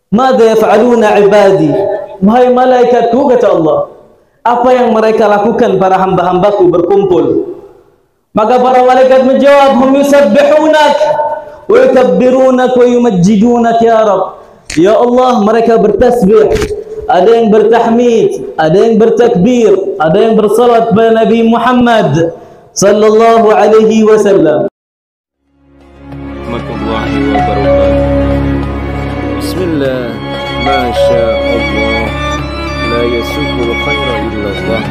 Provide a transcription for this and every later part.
Madza yaf'aluna ibadi? Wahai malaikatku, kata Allah, apa yang mereka lakukan para hamba-hambaku berkumpul? Maka para malaikat menjawab, hum yusabbihunak wa yukabbirunak wa yumajjidunak ya Rabb. Ya Allah, mereka bertasbih, ada yang bertahmid, ada yang bertakbir, ada yang bersalat kepada Nabi Muhammad sallallahu alaihi wasallam. Warahmatullahi wabarakatuh. Bismillah, masya Allah, la yasukul khaira illallah.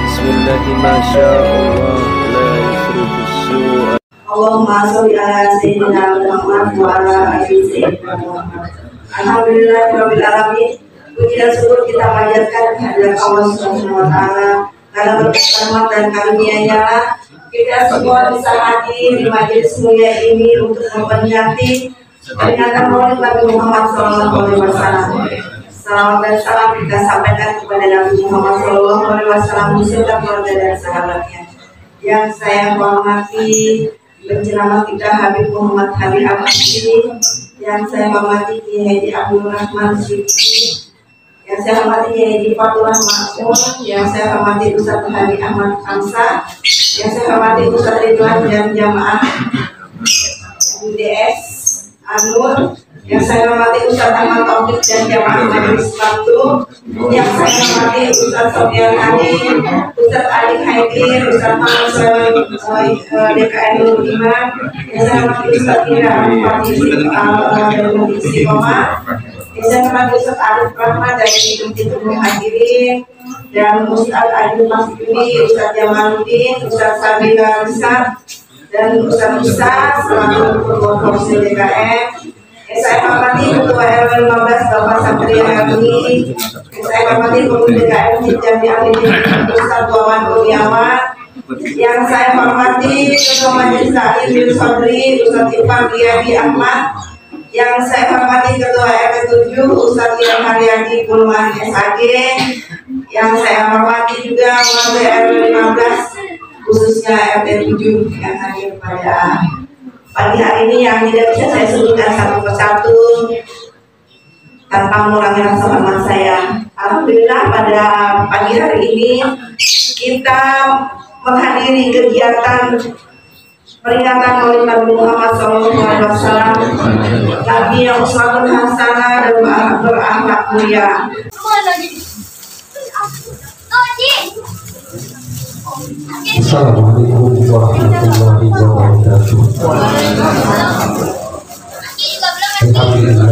Bismillah, masya Allah, la yusrifu su'a. Allahumma sholli ala sayyidina Muhammad wa ala ali sayyidina Muhammad. Alhamdulillahirabbil alamin. Puji dan syukur kita panjatkan kehadirat Allah Subhanahu wa taala. Karena berkat rahmat dan karunia-Nya kita semua bisa hadir di majelis mulia ini untuk memperingati peringatan Maulid Nabi Muhammad SAW. Salawat dan salam kita sampaikan kepada Nabi Muhammad SAW beserta keluarga dan sahabatnya. Yang saya hormati penceramah kita Habib Muhammad Habib Ahmad Syidqi, yang saya hormati Kiai Haji Abdul Rahman Syidqi, yang saya hormati Kiai Haji Fatul Makmur, yang saya hormati Ustaz Habib Ahmad Hamzah, yang saya hormati Ustaz Ridwan dan jamaah UDS Anur, yang saya hormati Ustaz Ahmad Taufik dan jamaah Majelis Waktu, yang saya hormati Ustaz Sofian Ali, Ustaz Ali Haidir, Ustaz Muhammad Sulaiman DKN Nurul Iman, yang saya hormati Ustaz Ira Al-Fatih dari Mufti Istiqomah, yang saya hormati Ustaz Arif Rahman dari Institut Muhajirin, dan Ustaz Adi Masjuni, Ustaz Jamaluddin, Ustaz Sabila Rizal, dan Ustaz Isa selaku Ketua Komisi DKN. Yang saya hormati Ketua RW 15 Bapak Satria Herni, yang saya hormati Ketua DKN Jambi Alidin Ustaz Wawan Kurniawan, yang saya hormati Ketua Majelis Taklim Bil Sodri Ustaz Irfan Riyadi Ahmad, yang saya hormati Ketua RW 7 Ustaz Ian Haryadi Pulman SAG, yang saya hormati juga warga RW 15 khususnya RT 7 yang hadir pada pagi hari ini, yang tidak bisa saya sebutkan satu persatu tanpa mengurangi rasa hormat saya. Alhamdulillah pada pagi hari ini kita menghadiri kegiatan peringatan Maulid Nabi Muhammad SAW, Nabi yang uswatun hasanah dan berakhlak mulia. Assalamualaikum warahmatullahi wabarakatuh. Alhamdulillah.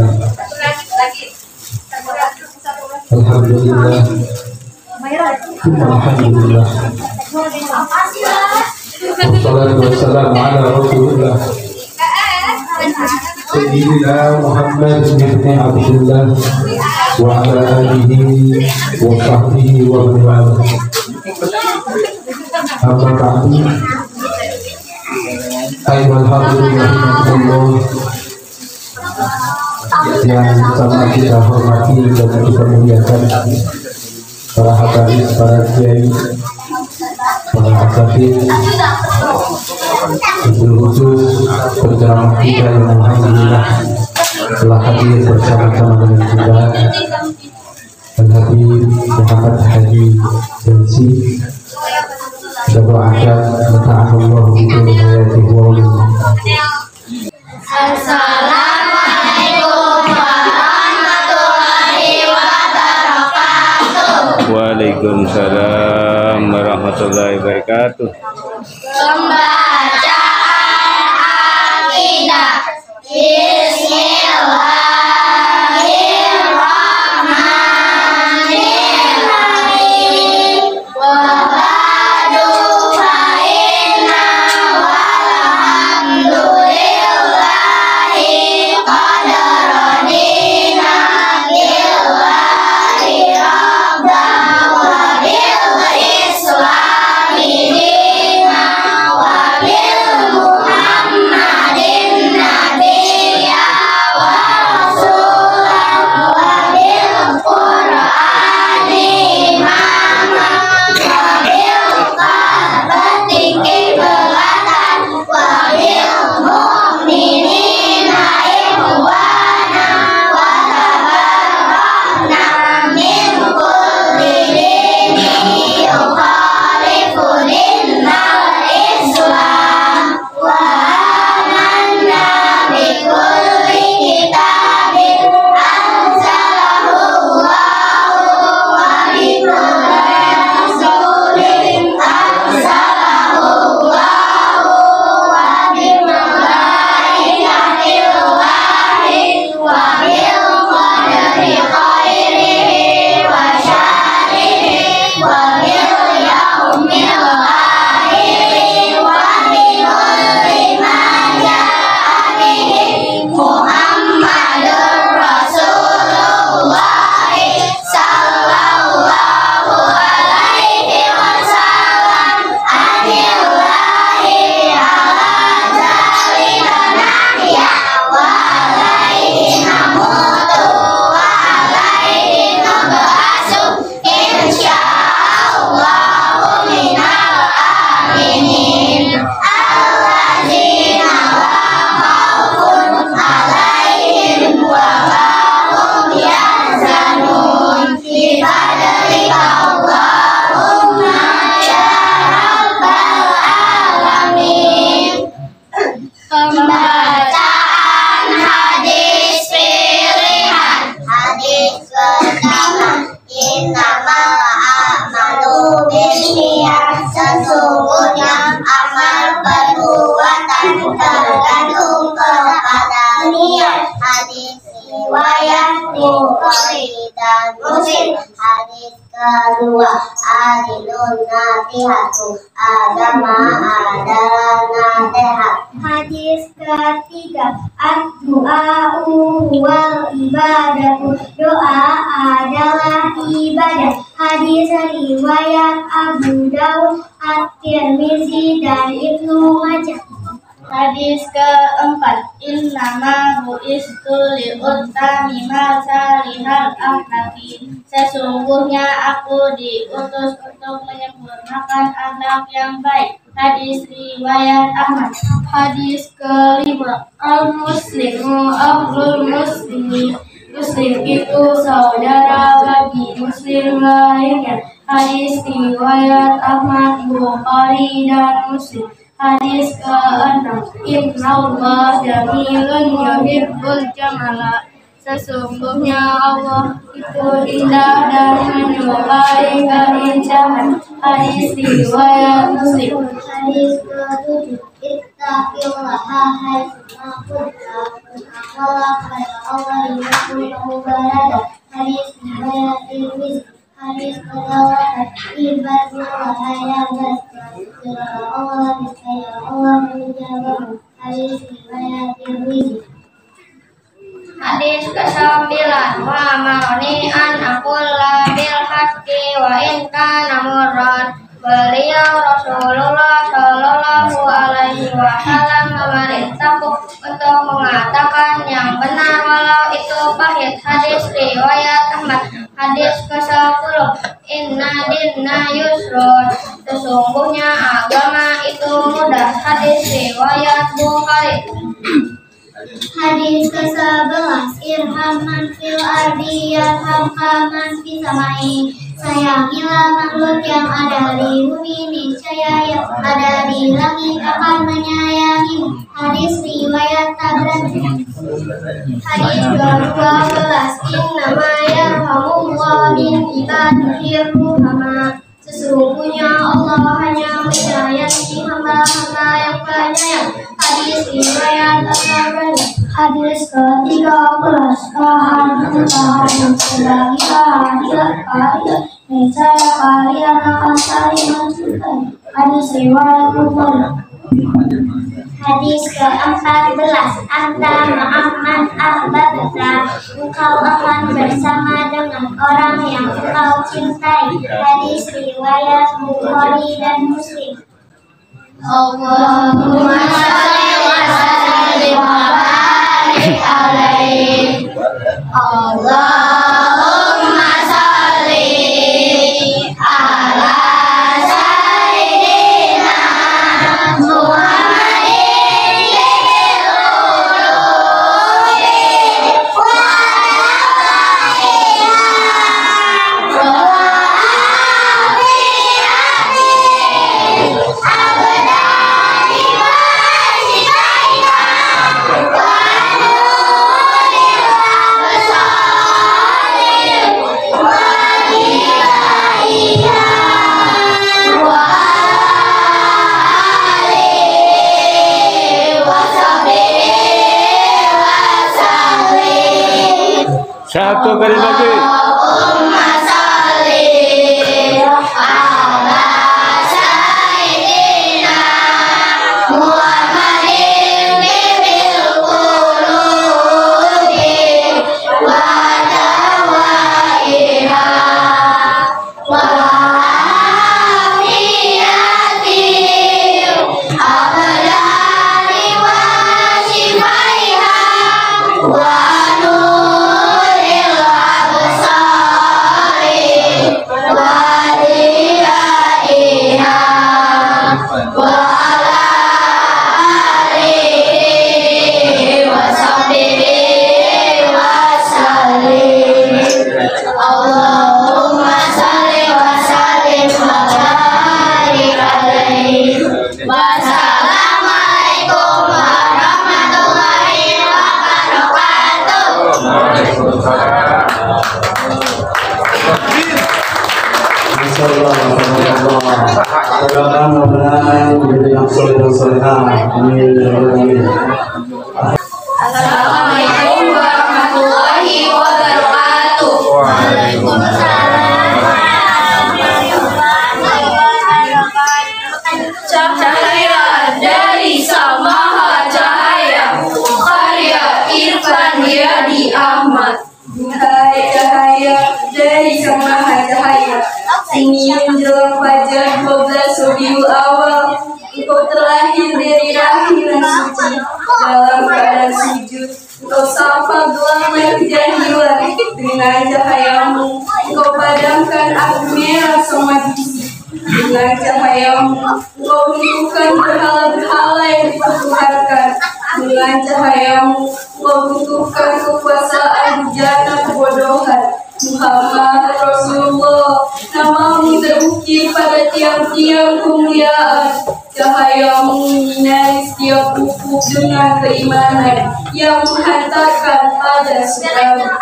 Alhamdulillah. Alhamdulillah. Wassalatu wassalamu ala Rasulillah Sayyidina Muhammad bin Abdullah wa ala alihi wa sahbihi wa man walah. Amma ba'du. Ayyuhal hadirin rahimakumullah, yang sama kita hormati dan kita muliakan para hadirin, para kiai, para asatidz, khusus penceramah kita yang alhamdulillah telah hadir bersama-sama dengan kita, Al-Habib Muhammad Haji Jansi. Doakan Allah itu hayati Assalamualaikum warahmatullahi wabarakatuh. Waalaikumsalam warahmatullahi wabarakatuh. Pembacaan akidah. Bismillahirrahmanirrahim. Wa Pembacaan hadis pilihan. Hadis pertama, innamal a'malu binniyat. Sesungguhnya amal perbuatan tergantung kepada niat. Hadis riwayat Bukhari dan Muslim. Hadis kedua, adilun nasihatu, agama adalah nasihat. Hadis ketiga, ad-du'a'u wal ibadatu, doa adalah ibadah. Hadis riwayat Abu Dawud, At-Tirmizi dan Ibnu Majah. Hadis keempat, innama bu'istu li'utamima salihal akhlaqi. Sesungguhnya aku diutus untuk menyempurnakan akhlak yang baik. Hadis riwayat Ahmad. Hadis kelima, al-muslimu akhul muslimi. Muslim itu saudara bagi muslim lainnya. Hadis riwayat Ahmad, Bukhari dan Muslim. Hadis ke-6, innallaha jamilun yuhibbul jamala. Sesungguhnya Allah itu indah dan menyukai keindahan. Hadis riwayat Muslim. Hadis ke-7, ittaqillaha haitsu kunta wa Allah. Hadis riwayat Tirmizi. Hadis ke-8, ibadullah yang bersyukur Allah niscaya Allah menjaga. Hadis riwayat Tirmizi. Hadis ke-9, wa amarni an aqulla bil haqqi wa in kana murran. Beliau Rasulullah Shallallahu Alaihi Wasallam memerintahku untuk mengatakan yang benar walau itu pahit. Hadis riwayat Ahmad. Hadis ke-10, inna dinna yusrun. Sesungguhnya agama itu mudah. Hadis riwayat Bukhari. Hadis ke-11, irhaman fil ardi yarhamka man fis samai. Sayangilah makhluk yang ada di bumi, niscaya yang ada di langit akan menyayangimu. Hadis riwayat Tabrani. Hadis ke-12, innama yarhamullahu min ibadihi ruhama. Sesungguhnya Allah hanya menyayangi hamba-hamba yang penyayang. Hadis riwayat Tabrani. Hadis ke-13, kalian niscaya kalian akan saling mencintai. Hadis riwayat Bukhari. Hadis ke-14, anta ma'amman ahbabta. Engkau akan bersama dengan orang yang engkau cintai. Hadis riwayat Bukhari dan Muslim. Allahumma shalli wa sallim wa barik alaihi. Allahumma shalli ala sayyidina Muhammadin lil ulubi wa alaiha wa alaihi abadani wa sibaina wa nuril absar Satu kali lagi. Allahumma salli ala sayyidina Muhammadin bil qulubi wa dawaiha wa afiyati abadani wa shifaiha wa nuril absari wa riyaiha wa ala alihi wa sahbihi wa sallim. Allahumma salli wa sallim wa barik alaihi. Wassalamualaikum warahmatullahi wabarakatuh. Assalamualaikum warahmatullahi wabarakatuh. Cahaya dari Sang Maha Cahaya, karya Irfan Yadi Ahmad. Duhai cahaya dari Sang Maha Cahaya, ini menjelang fajar 12 Rabiul Awal, engkau terlahir dari rahim yang suci, dalam keadaan sujud. Engkau sapa gelapnya kejahilan, dengan cahayamu engkau padamkan api merah somasi. Dengan cahayamu engkau runtuhkan berhala-berhala yang dipertuhankan. Dengan cahayamu engkau runtuhkan kekuasaan bujana kebodohan. Muhammad Rasulullah, namamu terukir pada tiang-tiang kemuliaan. Cahayamu menyinari setiap ufuk dengan keimanan yang menghantarkan pada surga.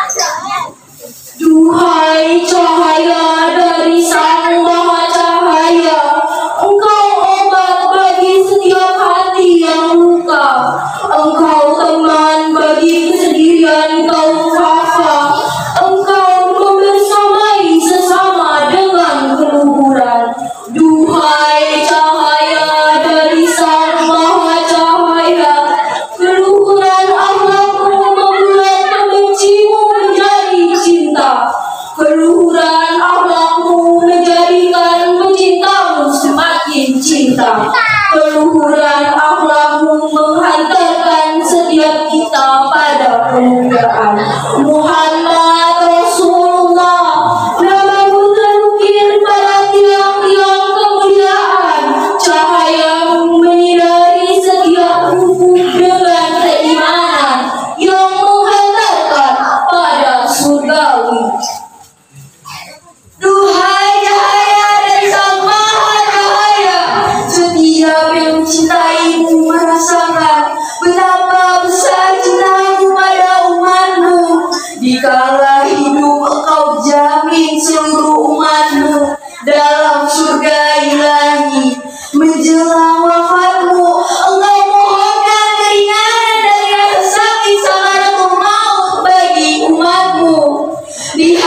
Duhai cahaya dari Sang Maha Cahaya, engkau obat bagi setiap hati yang luka. Engkau teman bagi kesendirian kaum kafir. Engkau membersamai sesama dengan keluhuran. Duhai cahaya dari Sang Maha Cahaya, keluhuran akhlakmu membuat pembencimu menjadi cinta. Keluhuran akhlakmu menjadikan pencintamu semakin cinta. Keluhuran akhlakmu menghantarkan setiap kita pada kemuliaan. Muhammad Rasulullah, namamu terukir pada tiang-tiang kemuliaan. Cahayamu menyinari setiap ufuk dengan keimanan yang menghantarkan pada surgawi. Duhai cahaya dari Sang Maha Cahaya, setiap yang mencintaimu merasakan betapa besar cintamu pada umatmu. Dikala hidup engkau jamin seluruh umatmu dalam surga ilahi. Menjelang wafatmu engkau mohonkan keringanan dari rasa sakit sakaratul maut bagi umatmu. Di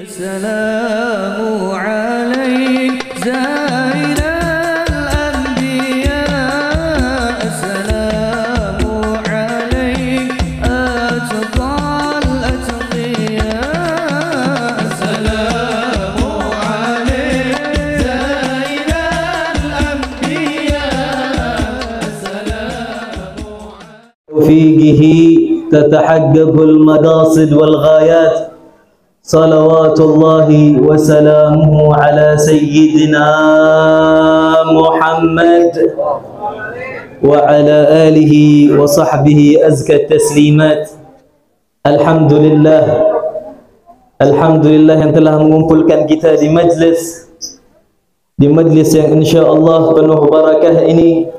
السلام عليك زين الأنبياء السلام عليك أتقى الأتقياء السلام عليك زين الأنبياء السلام توفيقه تتحقق المقاصد والغايات صلوات الله وسلامه على سيدنا محمد وعلى آله وصحبه أزكى التسليمات. Alhamdulillah yang telah mengumpulkan kita di majlis yang insya-Allah penuh barakah ini,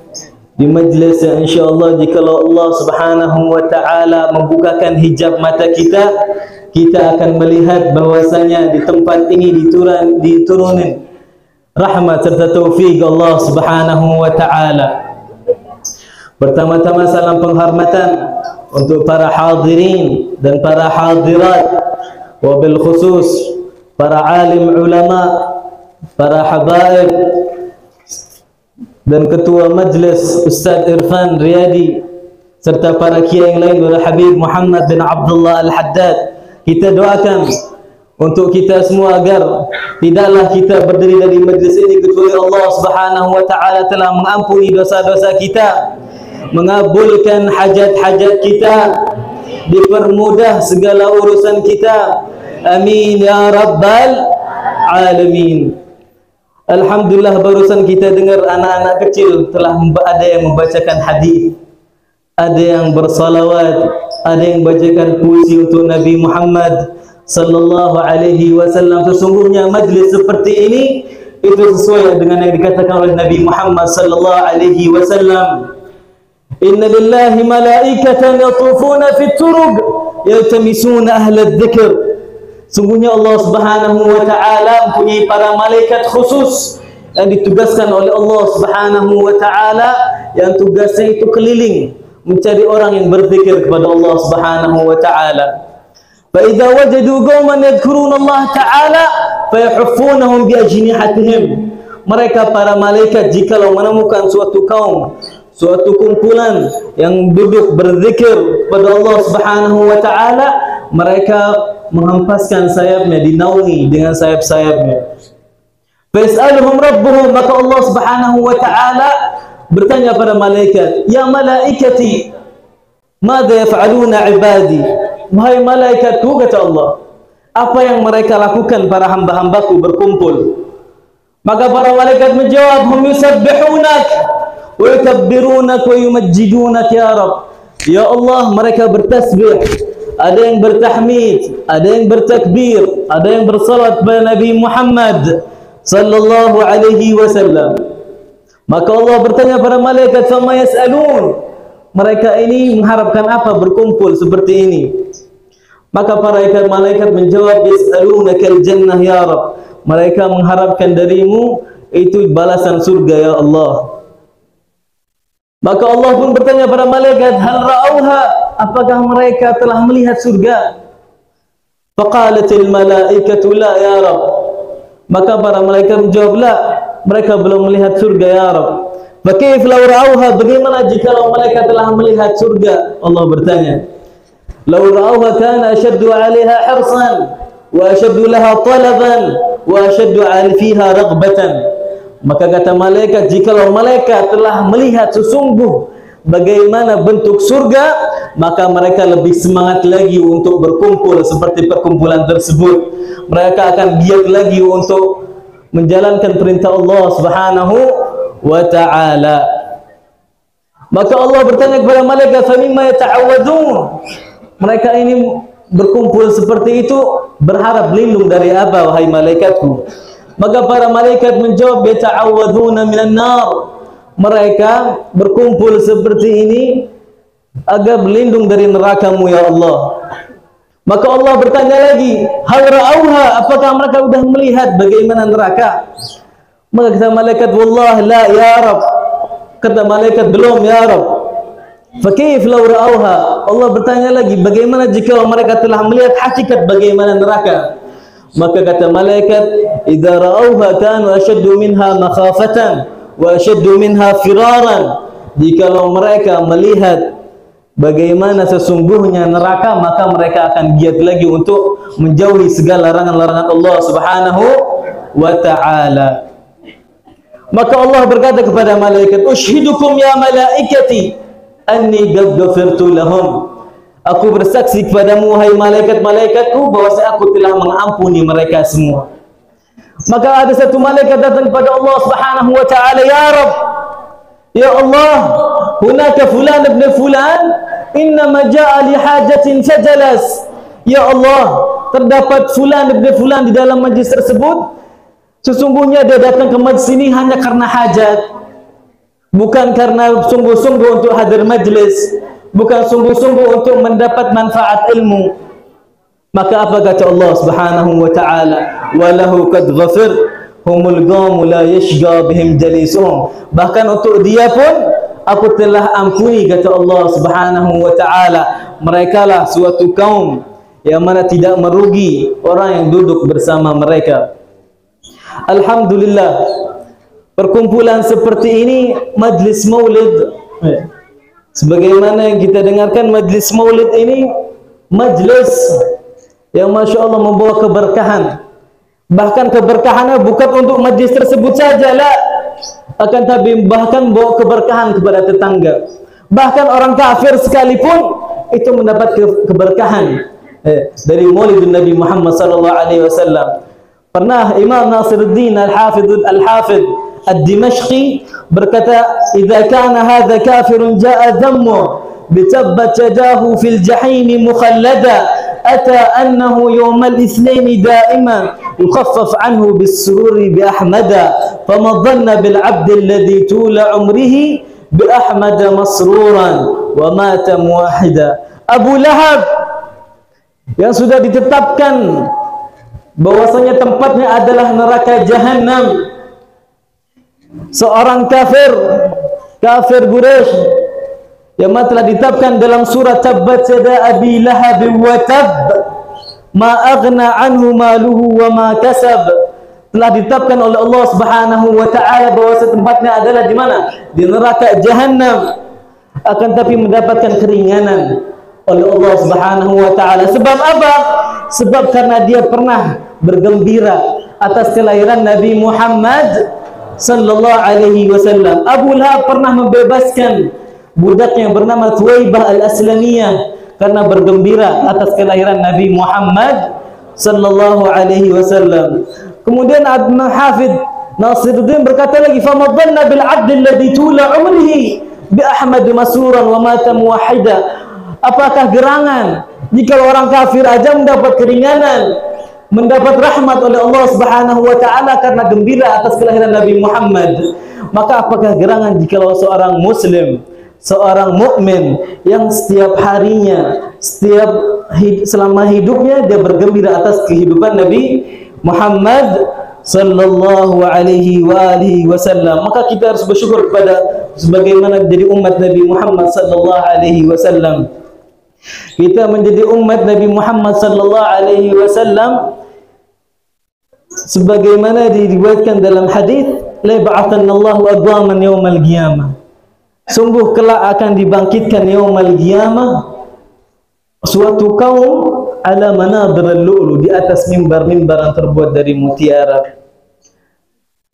di majlis yang insya-Allah jikalau Allah Subhanahu wa taala membukakan hijab mata kita akan melihat bahwasanya di tempat ini diturunin rahmat serta taufik Allah Subhanahu wa taala. Pertama-tama salam penghormatan untuk para hadirin dan para hadirat, wabil khusus para alim ulama, para habaib dan ketua majlis Ustaz Irfan Riyadi serta para kiai yang lain, Wala Habib Muhammad bin Abdullah Al-Haddad. Kita doakan untuk kita semua agar tidaklah kita berdiri dari majlis ini kecuali Allah Subhanahu wa taala telah mengampuni dosa-dosa kita, mengabulkan hajat-hajat kita, dipermudah segala urusan kita. Amin ya rabbal alamin. Alhamdulillah, barusan kita dengar anak-anak kecil telah ada yang membacakan hadis, ada yang bersalawat, ada yang bacakan puisi untuk Nabi Muhammad sallallahu alaihi wasallam. Sesungguhnya majlis seperti ini itu sesuai dengan yang dikatakan oleh Nabi Muhammad sallallahu alaihi wasallam. Inna lillahi malaikatan yatufuna fit turuq yaltamisuna ahla dzikr. Sungguhnya Allah Subhanahu wa taala mempunyai para malaikat khusus yang ditugaskan oleh Allah Subhanahu wa taala, yang tugasnya itu keliling mencari orang yang berzikir kepada Allah Subhanahu wa taala. Fa idza wajadu qauman yadhkuruna Allah taala fayahuffunahum bi ajnihatihim. Mereka para malaikat jikalau menemukan suatu kaum, suatu kumpulan yang duduk berzikir kepada Allah Subhanahu wa taala, mereka menghempaskan sayapnya, dinaungi dengan sayap-sayapnya. Fas'aluhum rabbuhum, maka Allah Subhanahu wa taala bertanya pada malaikat, ya malaikati, madza yaf'aluna ibadi? Wahai malaikatku, kata Allah, apa yang mereka lakukan para hamba-hambaku berkumpul? Maka para malaikat menjawab, hum yusabbihunak wa yukabbirunak wa yumajjidunak ya Rabb. Ya Allah, mereka bertasbih, ada yang bertahmid, ada yang bertakbir, ada yang bersalat kepada Nabi Muhammad sallallahu alaihi wasallam. Maka Allah bertanya pada malaikat, "Fama yas'alun?" Mereka ini mengharapkan apa berkumpul seperti ini? Maka para malaikat menjawab, "Yas'alunakal jannah ya Rabb." Mereka mengharapkan darimu itu balasan surga ya Allah. Maka Allah pun bertanya pada malaikat, "Hal ra'auha?" Apakah mereka telah melihat surga? Faqalatil malaikatu la ya Rabb. Maka para malaikat menjawab, "La, mereka belum melihat surga ya Rabb." Fakif law ra'auha, bagaimana jika mereka telah melihat surga? Allah bertanya, "Law ra'auha kana ashaddu 'alaiha hirsan wa ashaddu laha talaban wa ashaddu 'alfiha raghbatan." Maka kata malaikat, jikalau malaikat telah melihat sesungguh bagaimana bentuk surga, maka mereka lebih semangat lagi untuk berkumpul seperti perkumpulan tersebut. Mereka akan giat lagi untuk menjalankan perintah Allah Subhanahu wa ta'ala. Maka Allah bertanya kepada malaikat, "Famimma yata'awwadun?" Mereka ini berkumpul seperti itu berharap berlindung dari apa, wahai malaikatku? Maka para malaikat menjawab, "Yata'awwaduna minan nar." Mereka berkumpul seperti ini agar berlindung dari neraka-Mu ya Allah. Maka Allah bertanya lagi, "Hal ra'auha?" Apakah mereka sudah melihat bagaimana neraka? Maka kata malaikat, "Wallah la ya Rabb." Kata malaikat, "Belum ya Rabb." Fakif law ra'auha. Allah bertanya lagi, bagaimana jika mereka telah melihat hakikat bagaimana neraka? Maka kata malaikat, idza ra'auha kanu ashaddu minha makhafatan wa ashaddu minha firaran. Jikalau mereka melihat bagaimana sesungguhnya neraka, maka mereka akan giat lagi untuk menjauhi segala larangan-larangan Allah Subhanahu wa ta'ala. Maka Allah berkata kepada malaikat, "Ushhidukum ya malaikati anni qad ghafartu lahum." Aku bersaksi kepadamu wahai malaikat-malaikatku bahwa aku telah mengampuni mereka semua. Maka ada satu malaikat datang kepada Allah Subhanahu wa ta'ala, "Ya Rabb, ya Allah, hunaka fulan ibn fulan innama ja'a li hajatin fajalas." Ya Allah, terdapat fulan ibn fulan di dalam majlis tersebut. Sesungguhnya dia datang ke majlis ini hanya karena hajat, bukan karena sungguh-sungguh untuk hadir majlis, bukan sungguh-sungguh untuk mendapat manfaat ilmu. Maka apa kata Allah Subhanahu wa ta'ala? "Walahu qad ghafir humul qawmu la yashqa bihim jalisuhum." Bahkan untuk dia pun aku telah ampuni, kata Allah Subhanahu wa ta'ala. Mereka lah suatu kaum yang mana tidak merugi orang yang duduk bersama mereka. Alhamdulillah, perkumpulan seperti ini, majlis maulid, sebagaimana yang kita dengarkan, majlis maulid ini majlis yang Masya Allah membawa keberkahan. Bahkan keberkahannya bukan untuk majlis tersebut saja, lah, akan tapi bahkan bawa keberkahan kepada tetangga. Bahkan orang kafir sekalipun itu mendapat keberkahan dari maulid Nabi Muhammad sallallahu alaihi wasallam. Pernah Imam Nasiruddin Al-Hafidh Ad-Dimashqi berkata, "Idza kana hadha kafirun jaa dhammu bi tabbat yadahu fil jahim mukhallada ata annahu yawm al-ithnain da'iman yukhaffaf anhu bis-sururi bi ahmada fama dhanna bil 'abd alladhi tula umrihi bi ahmada masruran wa mata muwahhida." Abu Lahab yang sudah ditetapkan bahwasanya tempatnya adalah neraka Jahannam, seorang kafir Quraisy yang telah ditetapkan dalam surah Tabbat yada Abi Lahab wa tab ma aghna anhu maluhu wa ma kasab, telah ditetapkan oleh Allah Subhanahu wa ta'ala bahwa tempatnya adalah di mana? Di neraka Jahannam, akan tapi mendapatkan keringanan oleh Allah Subhanahu wa ta'ala. Sebab apa? Sebab karena dia pernah bergembira atas kelahiran Nabi Muhammad sallallahu alaihi wasallam. Abu Lahab pernah membebaskan budak yang bernama Thuwaibah al-Aslamiyah karena bergembira atas kelahiran Nabi Muhammad sallallahu alaihi wasallam. Kemudian Al-Hafidh Nasiruddin berkata lagi, "Fama dhanna bil 'abd alladhi tula umrihi bi ahmad masruran wa mata muwahhida." Apakah gerangan jika orang kafir aja mendapat keringanan, mendapat rahmat oleh Allah Subhanahu wa ta'ala karena gembira atas kelahiran Nabi Muhammad, maka apakah gerangan jika seorang muslim, seorang mukmin yang setiap harinya, selama hidupnya dia bergembira atas kehidupan Nabi Muhammad sallallahu alaihi wa alihi wasallam. Maka kita harus bersyukur kepada sebagaimana menjadi umat Nabi Muhammad sallallahu alaihi wasallam. Kita menjadi umat Nabi Muhammad sallallahu alaihi wasallam sebagaimana diriwayatkan dalam hadis, la ba'athanallahu adwaman yaumal qiyamah. Sungguh kelak akan dibangkitkan yaumal qiyamah suatu kaum ala manabir al-lu'lu, di atas mimbar-mimbar yang terbuat dari mutiara.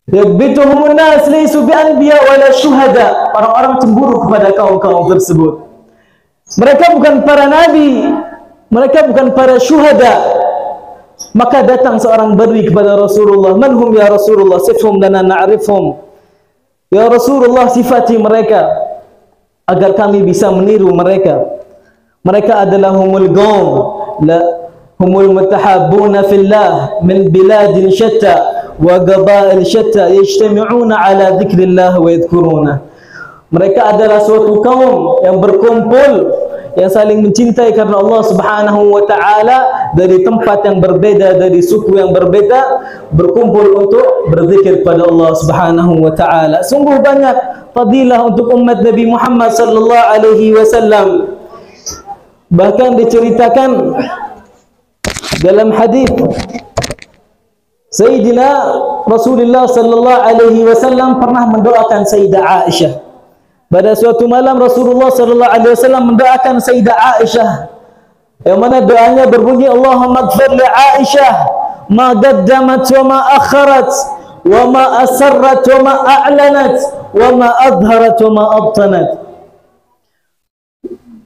Yaghbituhumun nas laysu bi anbiya wala syuhada. Orang-orang cemburu kepada kaum-kaum tersebut. Mereka bukan para nabi, mereka bukan para syuhada. Maka datang seorang badui kepada Rasulullah, "Man hum ya Rasulullah, sifhum lana na'rifhum." Ya Rasulullah, sifati mereka agar kami bisa meniru mereka. Mereka adalah humul qaum la humul mutahabbuna fillah min biladin syatta wa qabail syatta yajtami'una ala dzikrillah wa yadhkuruna. Mereka adalah suatu kaum yang berkumpul, yang saling mencintai karena Allah Subhanahu wa taala, dari tempat yang berbeda, dari suku yang berbeda, berkumpul untuk berzikir kepada Allah Subhanahu wa taala. Sungguh banyak fadilah untuk umat Nabi Muhammad sallallahu alaihi wasallam. Bahkan diceritakan dalam hadis Sayyidina Rasulullah sallallahu alaihi wasallam pernah mendoakan Sayyidah Aisyah. Pada suatu malam Rasulullah sallallahu alaihi wasallam mendoakan Sayyidah Aisyah, yang mana doanya berbunyi, Allahumma ighfir li Aisyah ma qaddamat wa ma akharat wa ma asarrat wa ma a'lanat wa ma adharat wa ma abtanat.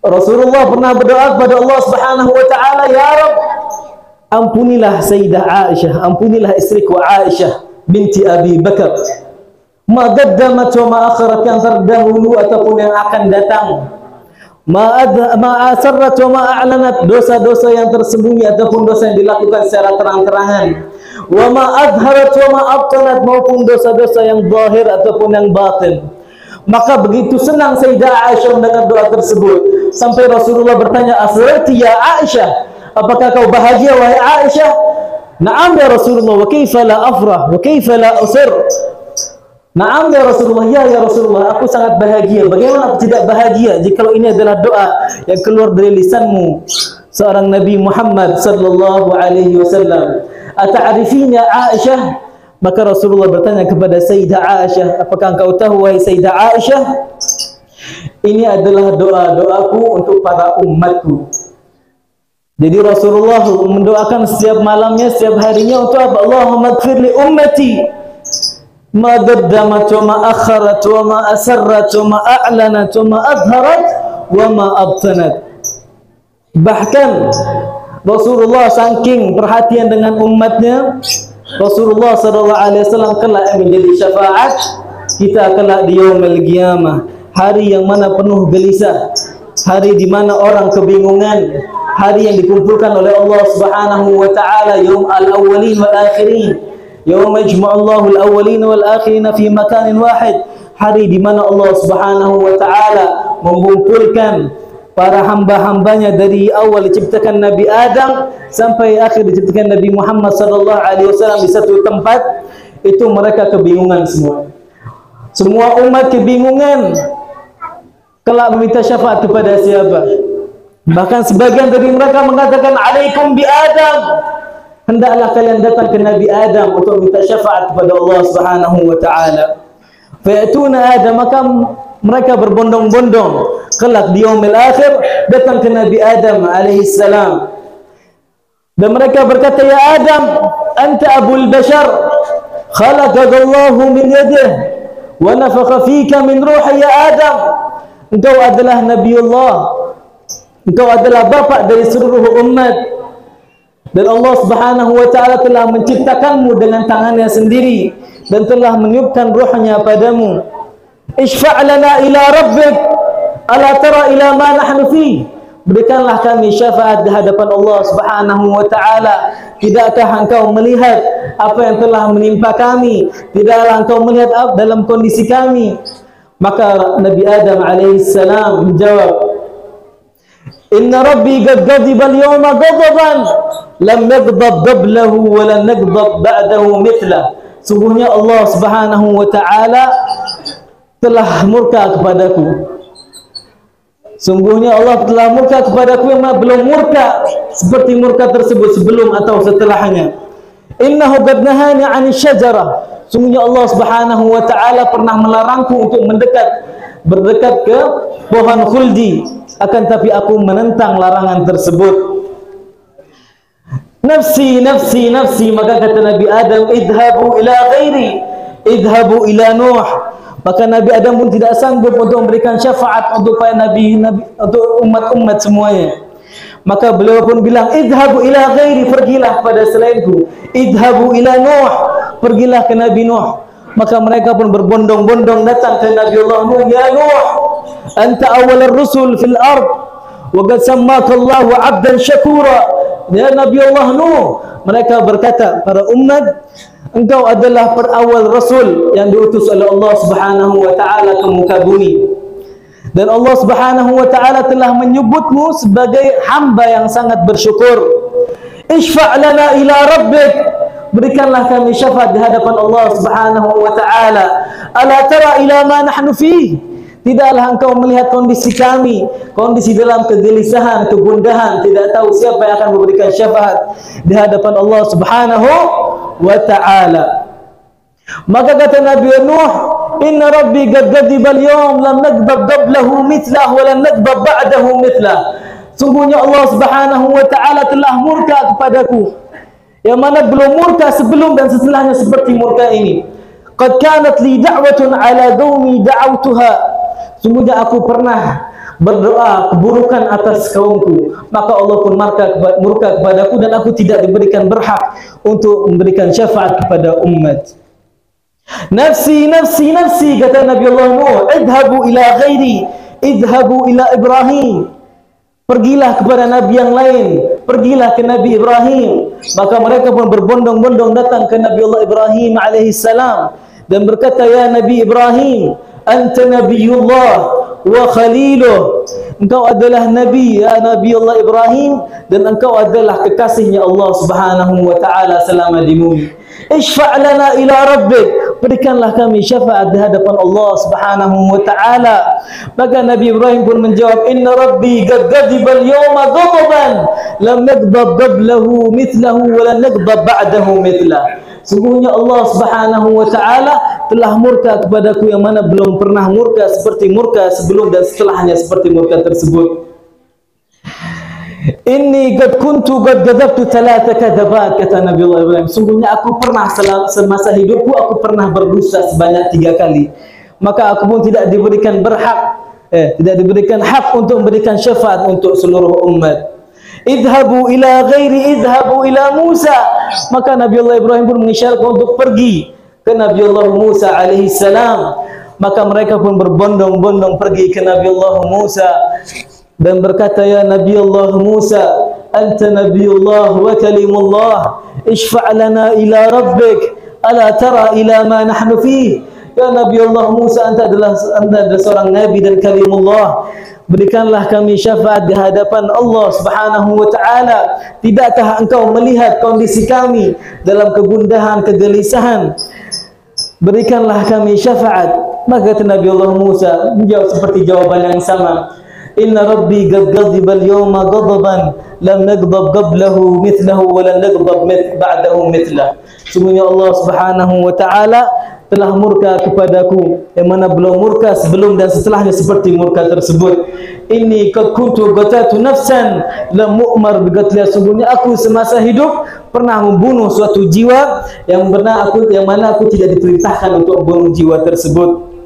Rasulullah pernah berdoa kepada Allah Subhanahu wa taala, ya Rabb, ampunilah Sayyidah Aisyah, ampunilah istriku Aisyah binti Abi Bakar, ma qaddamat wa ma akharat, yang terdahulu ataupun yang akan datang, ma asarrat wa ma a'lanat, dosa-dosa yang tersembunyi ataupun dosa yang dilakukan secara terang-terangan, wa ma adharat wa ma abtanat, maupun dosa-dosa yang zahir ataupun yang batin. Maka begitu senang Sayyidah Aisyah mendengar doa tersebut, sampai Rasulullah bertanya, asrarti ya Aisyah, apakah kau bahagia wahai Aisyah? Na'am ya Rasulullah, wa kaifa la afrah wa kaifa la usir. Na'am ya Rasulullah, ya Rasulullah, aku sangat bahagia. Bagaimana aku tidak bahagia jika ini adalah doa yang keluar dari lisanmu, seorang Nabi Muhammad sallallahu alaihi wasallam. Ata'rifina Aisyah? Maka Rasulullah bertanya kepada Sayyidah Aisyah, apakah engkau tahu wahai Sayyidah Aisyah, ini adalah doa-doaku untuk para umatku. Jadi Rasulullah mendoakan setiap malamnya, setiap harinya untuk apa? Allahumma ighfir li ummati ma qaddamat wa ma akharat wa ma asarrat wa ma a'lanat wa ma adharat wa ma abtanat. Bahkan Rasulullah saking perhatian dengan umatnya, Rasulullah sallallahu alaihi wasallam kelak menjadi syafaat kita kelak di yaumil qiyamah, hari yang mana penuh gelisah, hari di mana orang kebingungan, hari yang dikumpulkan oleh Allah Subhanahu wa taala, yaum al-awwalin wal akhirin, yaum yajma'ullahu al-awwalin wal akhirin fi makanin wahid, hari di mana Allah Subhanahu wa taala mengumpulkan para hamba-hambanya dari awal diciptakan Nabi Adam sampai akhir diciptakan Nabi Muhammad sallallahu alaihi wasallam di satu tempat. Itu mereka kebingungan semua. Semua umat kebingungan kelak meminta syafaat kepada siapa? Bahkan sebagian dari mereka mengatakan, alaikum bi Adam, hendaklah kalian datang ke Nabi Adam untuk minta syafaat kepada Allah Subhanahu wa taala. Fa'atuna Adam, maka mereka berbondong-bondong kelak di yaumil akhir datang ke Nabi Adam alaihi salam, dan mereka berkata, ya Adam, anta abul bashar, khalaqakallahu min yadihi wa nafakha fika min ruhi. Ya Adam, engkau adalah Nabiullah, engkau adalah bapak dari seluruh umat, dan Allah Subhanahu wa taala telah menciptakanmu dengan tangannya sendiri dan telah meniupkan ruhnya padamu. Ishfa' lana ila rabbik, ala tara ila ma nahnu fi. Berikanlah kami syafaat di hadapan Allah Subhanahu wa taala. Tidakkah engkau melihat apa yang telah menimpa kami? Tidaklah engkau melihat dalam kondisi kami? Maka Nabi Adam alaihi salam menjawab, inna rabbi qad ghadiba al-yawma ghadaban lam yaghdab qablahu wa lan yaghdab ba'dahu mithlah. Sungguhnya Allah Subhanahu wa taala telah murka kepadaku. Sungguhnya Allah telah murka kepadaku yang belum murka seperti murka tersebut sebelum atau setelahnya. Innahu qad nahani 'ani syajarah. Sungguhnya Allah Subhanahu wa taala pernah melarangku untuk berdekat ke pohon khuldi, akan tapi aku menentang larangan tersebut. Nafsi, nafsi, nafsi. Maka kata Nabi Adam, idhabu ila ghairi, idhabu ila Nuh. Maka Nabi Adam pun tidak sanggup untuk memberikan syafaat untuk para nabi, untuk umat-umat semuanya. Maka beliau pun bilang, idhabu ila ghairi, pergilah pada selainku. Idhabu ila Nuh, pergilah ke Nabi Nuh. Maka mereka pun berbondong-bondong datang ke Nabi Allah Nuh. Ya Nuh, anta awal ar-rusul fil ard, wa qad sammaka Allahu 'abdan syakura. Ya Nabi Allah Nuh, mereka berkata, para umat, engkau adalah perawal Rasul yang diutus oleh Allah Subhanahu wa taala ke muka bumi. Dan Allah Subhanahu wa taala telah menyebutmu sebagai hamba yang sangat bersyukur. Ishfa' lana ila rabbik, berikanlah kami syafaat di hadapan Allah Subhanahu wa taala. Ala tara ila ma nahnu fi, tidaklah engkau melihat kondisi kami, kondisi dalam kegelisahan, kegundahan, tidak tahu siapa yang akan memberikan syafaat di hadapan Allah Subhanahu wa taala. Maka kata Nabi Nuh, inna rabbi qad ghadiba al-yawm lam naghdab qablahu mithlah wa lam naghdab ba'dahu mithlah. Sungguhnya Allah Subhanahu wa taala telah murka kepadaku, yang mana belum murka sebelum dan setelahnya seperti murka ini. Qad kanat li da'watun ala qaumi da'awtuha, sungguhnya aku pernah berdoa keburukan atas kaumku, maka Allah pun murka kepadaku dan aku tidak diberikan berhak untuk memberikan syafaat kepada umat. Nafsi, nafsi, nafsi, kata Nabi Allah Nuh, idhabu ila ghairi, idhabu ila Ibrahim, pergilah kepada Nabi yang lain, pergilah ke Nabi Ibrahim. Maka mereka pun berbondong-bondong datang ke Nabi Allah Ibrahim alaihissalam dan berkata, ya Nabi Ibrahim, anta Nabiullah wa khaliluh, engkau adalah Nabi, ya Nabi Allah Ibrahim, dan engkau adalah kekasihnya Allah Subhanahu wa ta'ala selama di bumi. Ishfa' lana ila rabbik, berikanlah kami syafaat di hadapan Allah Subhanahu wa ta'ala. Maka Nabi Ibrahim pun menjawab, inna rabbi qad ghadiba al-yawma ghadaban lam naghdab qablahu mithlahu wa lam naghdab ba'dahu mithlah. Sungguhnya Allah Subhanahu wa ta'ala telah murka kepadaku, yang mana belum pernah murka seperti murka sebelum dan setelahnya seperti murka tersebut. Inni qad kuntu qad ghadabtu thalatha kadzabat, kata Nabi Allah Ibrahim, sungguhnya aku pernah semasa hidupku aku pernah berdosa sebanyak 3 kali. Maka aku pun tidak diberikan tidak diberikan hak untuk memberikan syafaat untuk seluruh umat. Idhabu ila ghairi, idhabu ila Musa, maka Nabi Allah Ibrahim pun mengisyaratkan untuk pergi ke Nabi Allah Musa alaihissalam. Maka mereka pun berbondong-bondong pergi ke Nabi Allah Musa dan berkata, ya Nabi Allah Musa, anta Nabiullah wa kalimullah, ishfa' lana ila rabbik, ala tara ila ma nahnu fi. Ya Nabi Allah Musa, anda adalah seorang Nabi dan kalimullah, berikanlah kami syafaat di hadapan Allah Subhanahu wa ta'ala. Tidakkah engkau melihat kondisi kami dalam kegundahan, kegelisahan? Berikanlah kami syafaat. Maka kata Nabi Allah Musa menjawab seperti jawaban yang sama, inna rabbi qad ghadiba al-yawma ghadaban lam naghdab qablahu mithlahu wa lam naghdab ba'dahu mithlah. Sungguhnya Allah Subhanahu wa ta'ala telah murka kepadaku, yang mana belum murka sebelum dan setelahnya seperti murka tersebut. Inni qad kuntu qatatu nafsan lam mu'mar biqatliha, sungguhnya aku semasa hidup pernah membunuh suatu jiwa yang mana aku tidak diperintahkan untuk membunuh jiwa tersebut.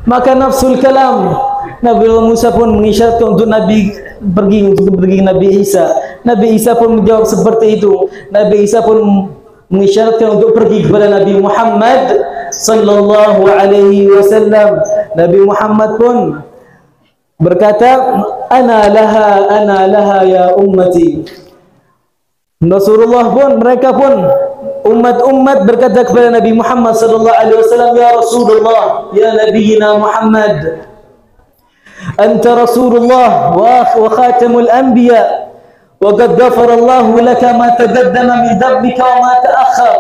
Maka nafsul kalam, Nabi Musa pun mengisyaratkan untuk Nabi pergi ke Nabi Isa. Nabi Isa pun menjawab seperti itu. Nabi Isa pun mengisyaratkan untuk pergi kepada Nabi Muhammad sallallahu alaihi wasallam. Nabi Muhammad pun berkata, ana laha ya ummati. Rasulullah pun, mereka pun umat-umat berkata kepada Nabi Muhammad sallallahu alaihi wasallam, ya Rasulullah, ya Nabiyina Muhammad, anta Rasulullah wa khatamul anbiya, wa qad ghafara Allah laka ma taqaddama min dhanbika wa ma ta'akhkhar.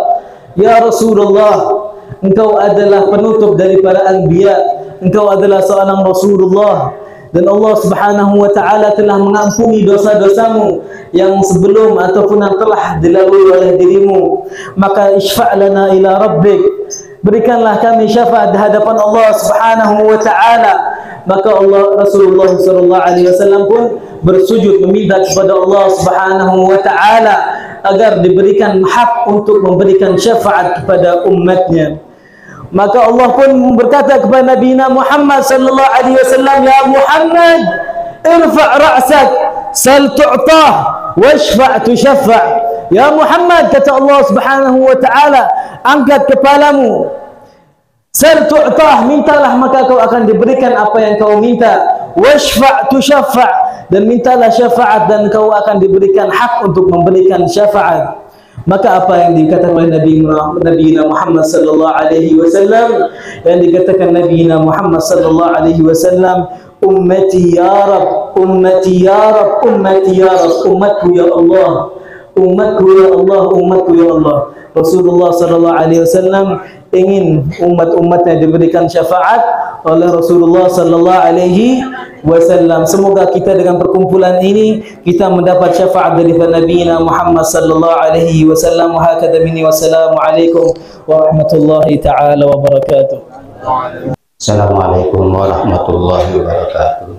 Ya Rasulullah, engkau adalah penutup dari para anbiya, engkau adalah seorang Rasulullah, dan Allah Subhanahu wa ta'ala telah mengampuni dosa-dosamu yang sebelum ataupun yang telah dilalui oleh dirimu. Maka ishfa' lana ila rabbik, berikanlah kami syafaat di hadapan Allah Subhanahu wa ta'ala. Maka Rasulullah sallallahu alaihi wasallam pun bersujud meminta kepada Allah Subhanahu wa ta'ala agar diberikan hak untuk memberikan syafaat kepada umatnya. Maka Allah pun berkata kepada Nabi Muhammad sallallahu alaihi wasallam, ya Muhammad, irfa' ra'sak, sal tu'tah, washfa' tushaffa'. Ya Muhammad, kata Allah Subhanahu wa ta'ala, angkat kepalamu, sal tu'tah, mintalah maka kau akan diberikan apa yang kau minta, washfa' tushaffa', dan mintalah syafaat dan kau akan diberikan hak untuk memberikan syafaat. Maka apa yang dikatakan oleh Nabi Muhammad sallallahu alaihi wasallam, yang dikatakan Nabi Muhammad sallallahu alaihi wasallam, ummati ya Rab, ummati ya Rab, ummati ya Rab, umatku ya Allah, umatku ya Allah, umatku ya Allah. Rasulullah sallallahu alaihi wasallam ingin umat-umatnya diberikan syafaat oleh Rasulullah sallallahu alaihi wasallam. Semoga kita dengan perkumpulan ini kita mendapat syafaat dari Nabi Muhammad sallallahu alaihi wasallam. Wa hakadha minni wassalamu alaikum warahmatullahi taala wabarakatuh. Assalamualaikum warahmatullahi wabarakatuh.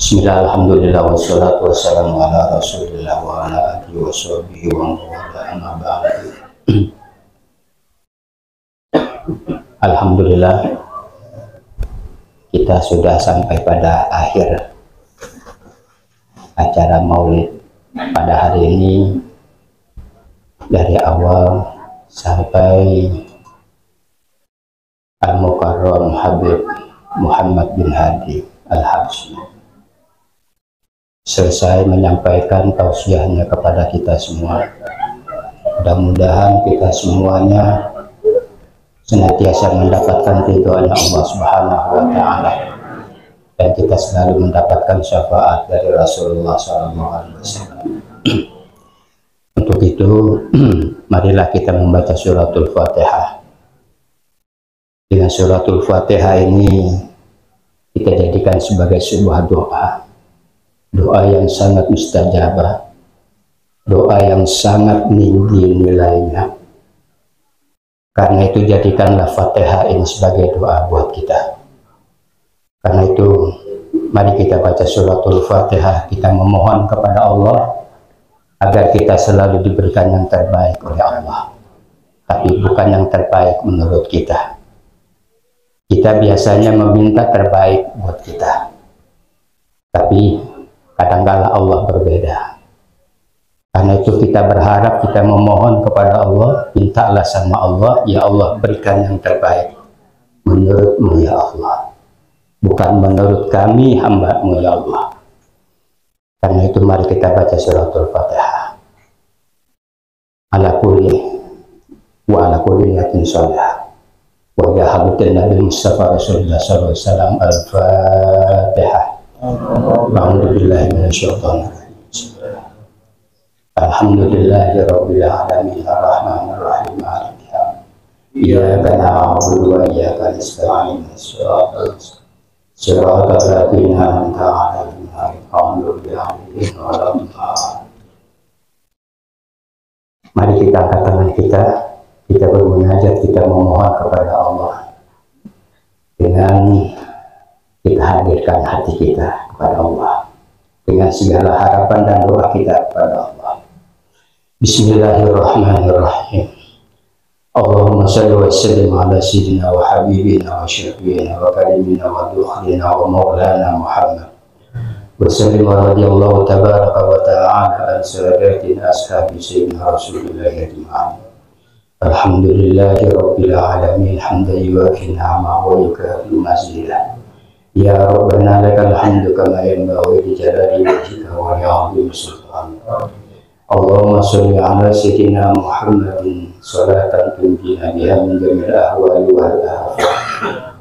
Bismillah, alhamdulillah, wassalatu wassalamu ala rasulillah wa ala alihi wa sahbihi wa mawala amma ba'du. Alhamdulillah, kita sudah sampai pada akhir acara maulid pada hari ini. Dari awal sampai Al-Mukarram Habib Muhammad bin Hadi Al-Habsyi selesai menyampaikan tausiahnya kepada kita semua. Mudah-mudahan kita semuanya senantiasa mendapatkan ridhonya Allah Subhanahu wa taala dan kita selalu mendapatkan syafaat dari Rasulullah SAW. Untuk itu, marilah kita membaca suratul Fatihah. Dengan suratul Fatihah ini kita jadikan sebagai sebuah doa. Doa yang sangat mustajabah, doa yang sangat tinggi nilainya. Karena itu jadikanlah Fatihah ini sebagai doa buat kita. Karena itu mari kita baca suratul Fatihah, kita memohon kepada Allah agar kita selalu diberikan yang terbaik oleh Allah, tapi bukan yang terbaik menurut kita. Kita biasanya meminta terbaik buat kita, tapi kadangkala Allah berbeda. Karena itu kita berharap, kita memohon kepada Allah, mintalah sama Allah, ya Allah berikan yang terbaik menurut-Mu ya Allah, bukan menurut kami hamba-Mu ya Allah. Karena itu mari kita baca suratul Fatihah. Ala kulli wa ala kulli niyatin sholihah wa ya hadratin Nabi Mustafa Rasulullah sallallahu alaihi wasallam. Al-Fatihah. A'udzu billahi minasyaitonir rajim. Alhamdulillahi rabbil alamin arrahmanir rahim maliki yaumiddin. Iyyaka na'budu wa iyyaka nasta'in. Siratal ladzina an'amta 'alaihim ghairil maghdubi 'alaihim waladdallin. Mari kita angkat tangan kita bermunajat, kita memohon kepada Allah dengan kita hadirkan hati kita kepada Allah dengan segala harapan dan doa kita kepada Allah. Bismillahirrahmanirrahim. Allahumma salli wa sallim ala sayyidina wa habibina wa syafiina wa karimina wa dukhina wa maulana Muhammad wa sallim wa radiyallahu tabaraka wa ta'ala an sadatina ashabi sayyidina Rasulillah ajma'in. Alhamdulillahi rabbil alamin hamdan yuwafi ni'amahu wa yukafi mazidah. Ya Rabbana lakal hamdu kama yanbaghi li jalali wajhika wa li'azimi sultanika. Allahumma sholli ala sayyidina Muhammadin salatan tunjina biha min jamil ahwali wal afat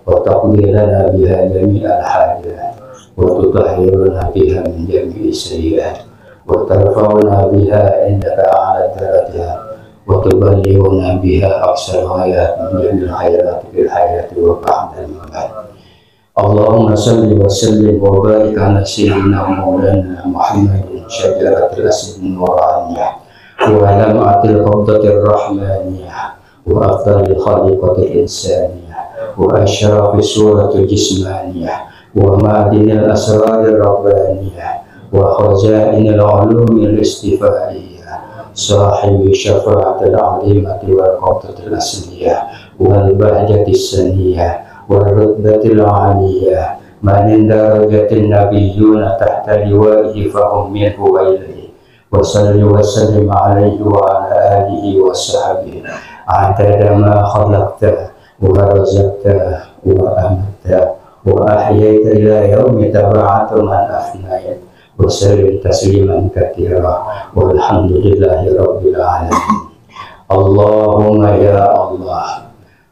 wa taqdi lana biha jami'al hajat wa tutahhiruna biha min jami'i sayyi'at wa tarfa'una biha indaka a'la darajat wa tuballighuna biha aqsal ghayat min jamil khairat fil hayati wa ba'da al-mamat. Allahumma salli wa sallim wa barik ala sayyidina Maulana Muhammadin syajaratil asdin wa raniyah wa lam'atil qabdatir rahmaniyah wa afdalil khaliqatil insaniyah wa asyrafis suratil jismaniyah wa ma'adinil asrarir rabbaniyah wa khazainil ulumil istifaiyah sahibi syafa'atil azimati wal qabdatil asliyah wal bahjatis saniyah والرتبة العالية من درجة النبيون تحت لوائه فهم منه وإليه وصل وسلم عليه وعلى آله وصحبه عدد ما خلقت ورزقت وأمت وأحييت إلى يوم تبعث من أفنيت وسلم تسليما كثيرا والحمد لله رب العالمين. اللهم يا الله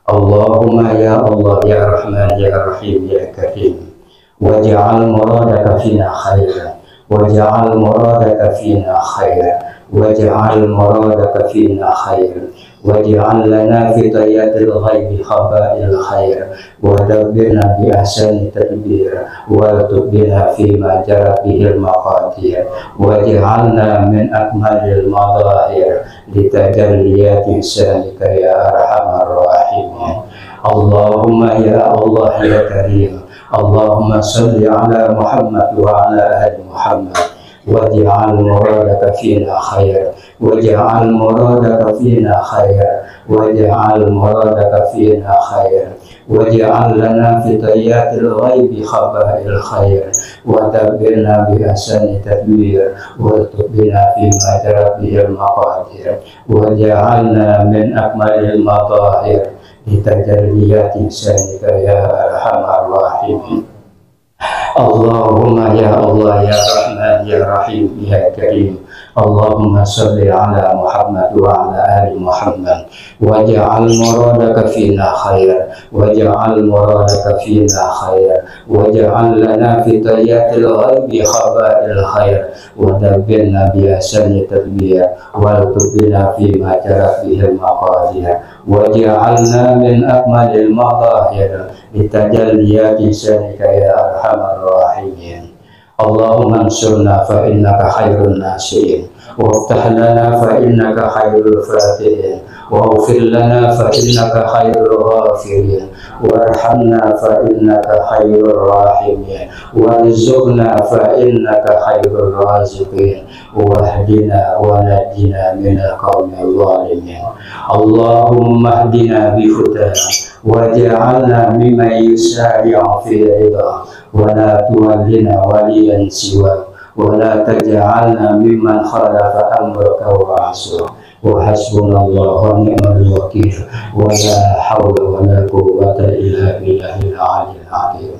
Allahumma ya Allah ya Rahman ya Rahim ya Karim, waj'al muradaka fina khairan, waj'al muradaka fina khairan, waj'al muradaka fina khairan, waj'al lana fi tayatil ghaibi khaba'il khair, wa dabbirna bi ahsani tadbir, wa tubina fi ma jarat bihil maqadir, waj'alna min akmalil madahir litajalliyati ihsanika ya arhamar rahimin. Allahumma ya Allah ya Karim, Allahumma salli ala Muhammad wa ala ali Muhammad, waj'al muradaka fina khair, waj'al muradaka fina khair, waj'al muradaka fina khair, waj'al lana fi tayatil ghaibi khaba'il khair, wa tabbirna bi ahsani tadbir, wa tubina fi ma jarat bihil maqadir, waj'alna min akmalil madahir litajalliyati ihsanika ya arhamar rahimin. Allahumma ya Allah ya Rahman ya Rahim ya Karim, Allahumma salli ala Muhammad wa ala ali Muhammad, waj'al muradaka fina khair, waj'al muradaka fina khair, waj'al lana fi tayatil ghaibi khaba'il khair, wa dabbirna bi ahsani tadbir, wa tubina fi ma jarat bihil maqadir, waj'alna min akmalil madahir litajalliyati ihsanika ya arhamar rahimin. Allahumma ansurna fa innaka khairun nasirin, waftah lana fa innaka khairul fatihin, waghfir lana fa innaka khairul ghafirin, warhamna fa innaka khairur rahimin, warzuqna fa innaka khairur raziqin, wahdina wa najina minal qaumil zalimin. Allahumma hdina bi hudana waj'alna mimman yusari'u fi ridha, wa la tuwallina waliyan siwa, wa la taj'alna mimman khalafa amraka wa asra, wa hasbunallahu wa ni'mal wakil, wa la hawla wa la quwwata illa billahil aliyyil azim.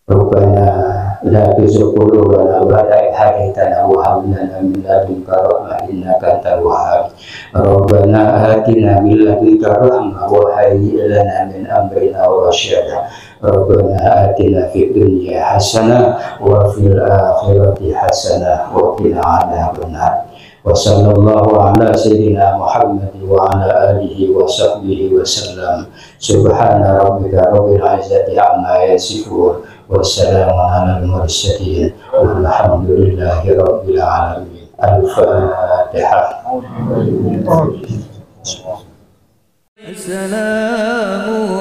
Rabbana la tuzigh qulubana ba'da idh hadaytana wa hab lana min ladunka rahmah innaka antal wahhab. Rabbana atina min ladunka rahmah wa hayyi' lana min amrina rasyada. Rabbana atina fid dunya hasanah wa fil akhirati hasanah wa qina adzabannar. Wa sallallahu ala sayyidina Muhammad wa ala alihi wa sahbihi wa sallam. Subhana rabbika rabbil izzati amma yasifun, wa salamun alal mursalin, walhamdulillahi rabbil alamin. Al-Fatihah. السلام